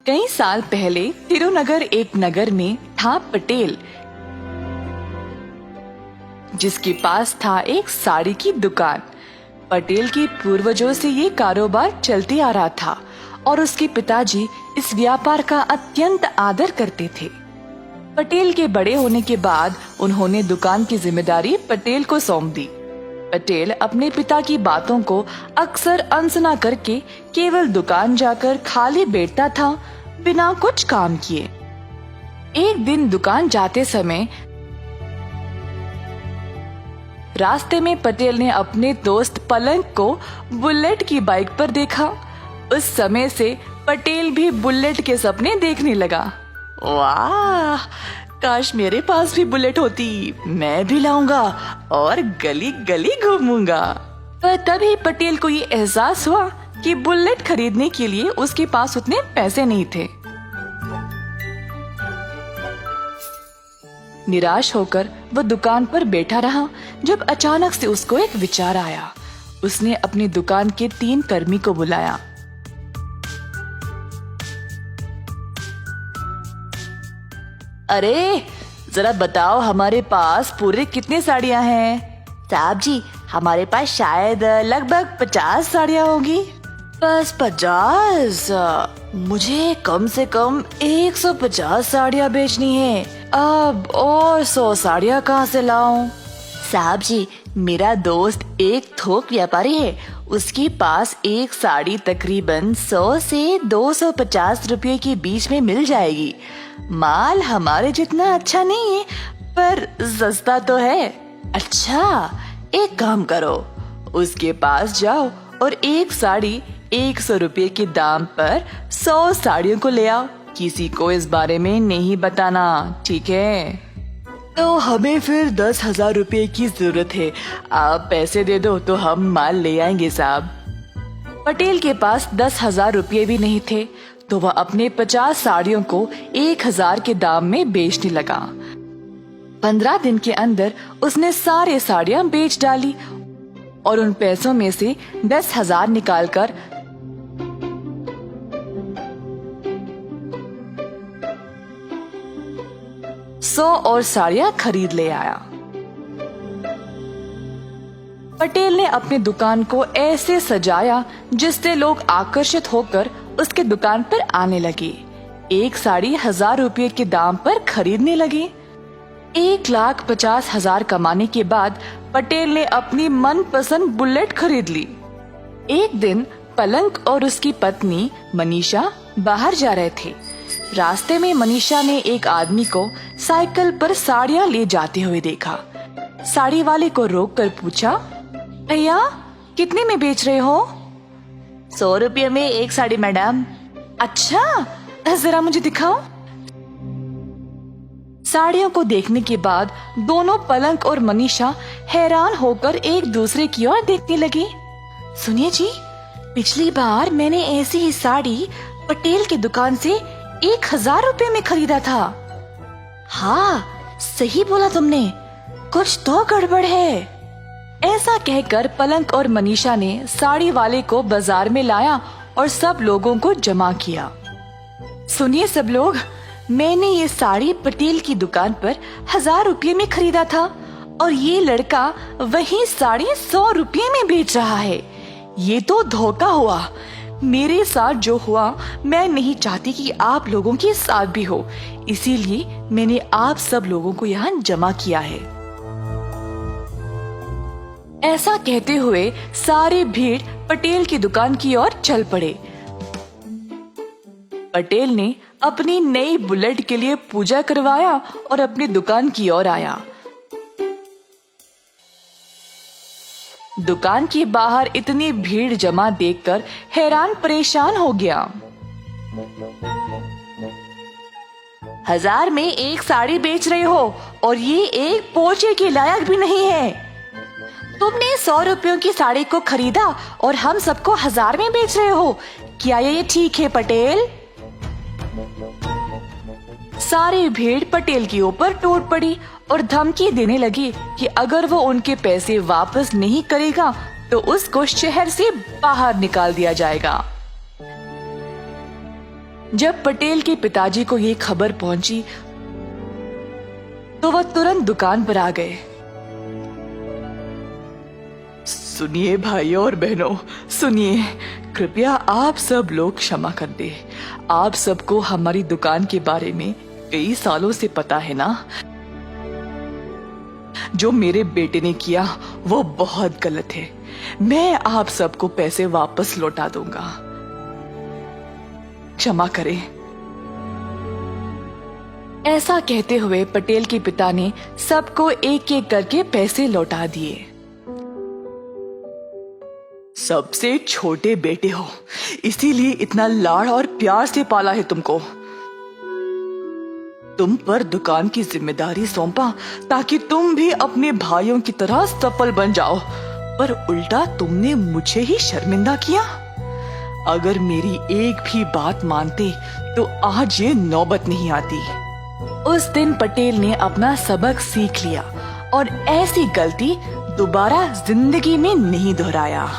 कई साल पहले तिरुनगर एक नगर में था पटेल, जिसके पास था एक साड़ी की दुकान। पटेल के पूर्वजों से ये कारोबार चलते आ रहा था और उसके पिताजी इस व्यापार का अत्यंत आदर करते थे। पटेल के बड़े होने के बाद उन्होंने दुकान की जिम्मेदारी पटेल को सौंप दी। पटेल अपने पिता की बातों को अक्सर अनसुना करके केवल दुकान जाकर खाली बैठता था, बिना कुछ काम किए। एक दिन दुकान जाते समय रास्ते में पटेल ने अपने दोस्त पलंग को बुलेट की बाइक पर देखा। उस समय से पटेल भी बुलेट के सपने देखने लगा। वाह, काश मेरे पास भी बुलेट होती, मैं भी लाऊंगा और गली गली घूमूंगा। पर तभी पटेल को ये एहसास हुआ कि बुलेट खरीदने के लिए उसके पास उतने पैसे नहीं थे। निराश होकर वो दुकान पर बैठा रहा जब अचानक से उसको एक विचार आया। उसने अपनी दुकान के 3 कर्मी को बुलाया। अरे जरा बताओ, हमारे पास पूरे कितने साड़ियाँ हैं? साहब जी, हमारे पास शायद लगभग 50 साड़ियाँ होंगी। बस 50? मुझे कम से कम 150 साड़ियाँ बेचनी है। अब और 100 साड़ियाँ कहाँ से लाऊं? साहब जी, मेरा दोस्त एक थोक व्यापारी है। उसके पास एक साड़ी तकरीबन 100 से 250 रुपये के बीच में मिल जाएगी। माल हमारे जितना अच्छा नहीं है, पर सस्ता तो है। अच्छा, एक काम करो, उसके पास जाओ और एक साड़ी 100 रुपये के दाम पर 100 साड़ियों को ले आओ। किसी को इस बारे में नहीं बताना, ठीक है? तो हमें फिर 10,000 रुपये की जरूरत है। आप पैसे दे दो तो हम माल ले आएंगे साहब। पटेल के पास 10,000 रुपये भी नहीं थे, तो वह अपने 50 साड़ियों को 1,000 के दाम में बेचने लगा। 15 दिन के अंदर उसने सारे साड़ियां बेच डाली और उन पैसों में से 10,000 निकालकर 100 और साड़ियां खरीद ले आया। पटेल ने अपनी दुकान को ऐसे सजाया जिससे लोग आकर्षित होकर उसके दुकान पर आने लगे। एक साड़ी 1,000 रुपये के दाम पर खरीदने लगे। 1,50,000 कमाने के बाद पटेल ने अपनी मनपसंद बुलेट खरीद ली। एक दिन पलंग और उसकी पत्नी मनीषा बाहर जा रहे थे। रास्ते में मनीषा ने एक आदमी को साइकिल पर साड़ियाँ ले जाते हुए देखा। साड़ी वाले को रोककर पूछा, भैया कितने में बेच रहे हो? 100 रुपये में एक साड़ी मैडम। अच्छा, जरा मुझे दिखाओ। साड़ियों को देखने के बाद दोनों पलंग और मनीषा हैरान होकर एक दूसरे की ओर देखने लगे। सुनिए जी, पिछली बार मैंने ऐसी ही साड़ी पटेल की दुकान से 1,000 रुपये में खरीदा था। हाँ, सही बोला तुमने, कुछ तो गड़बड़ है। ऐसा कहकर पलंग और मनीषा ने साड़ी वाले को बाजार में लाया और सब लोगों को जमा किया। सुनिए सब लोग, मैंने ये साड़ी पटेल की दुकान पर 1,000 रुपये में खरीदा था और ये लड़का वही साड़ी 100 रुपये में बेच रहा है। ये तो धोखा हुआ। मेरे साथ जो हुआ, मैं नहीं चाहती कि आप लोगों के साथ भी हो, इसीलिए मैंने आप सब लोगों को यहाँ जमा किया है। ऐसा कहते हुए सारी भीड़ पटेल की दुकान की ओर चल पड़े। पटेल ने अपनी नई बुलेट के लिए पूजा करवाया और अपनी दुकान की ओर आया। दुकान के बाहर इतनी भीड़ जमा देखकर हैरान परेशान हो गया। 1,000 में एक साड़ी बेच रहे हो और ये एक पोछे के लायक भी नहीं है। तुमने 100 रुपयों की साड़ी को खरीदा और हम सबको 1,000 में बेच रहे हो। क्या ये ठीक है पटेल? सारी भीड़ पटेल के ऊपर टूट पड़ी और धमकी देने लगी कि अगर वो उनके पैसे वापस नहीं करेगा तो उसको शहर से बाहर निकाल दिया जाएगा। जब पटेल के पिताजी को ये खबर पहुंची तो वह तुरंत दुकान पर आ गए। सुनिए भाइयों और बहनों, सुनिए, कृपया आप सब लोग क्षमा कर दे। आप सबको हमारी दुकान के बारे में कई सालों से पता है ना। जो मेरे बेटे ने किया वो बहुत गलत है। मैं आप सबको पैसे वापस लौटा दूंगा, क्षमा करें। ऐसा कहते हुए पटेल के पिता ने सबको एक एक करके पैसे लौटा दिए। सबसे छोटे बेटे हो, इसीलिए इतना लाड़ और प्यार से पाला है तुमको। तुम पर दुकान की जिम्मेदारी सौंपा ताकि तुम भी अपने भाइयों की तरह सफल बन जाओ, पर उल्टा तुमने मुझे ही शर्मिंदा किया। अगर मेरी एक भी बात मानते तो आज ये नौबत नहीं आती। उस दिन पटेल ने अपना सबक सीख लिया और ऐसी गलती दोबारा जिंदगी में नहीं दोहराया।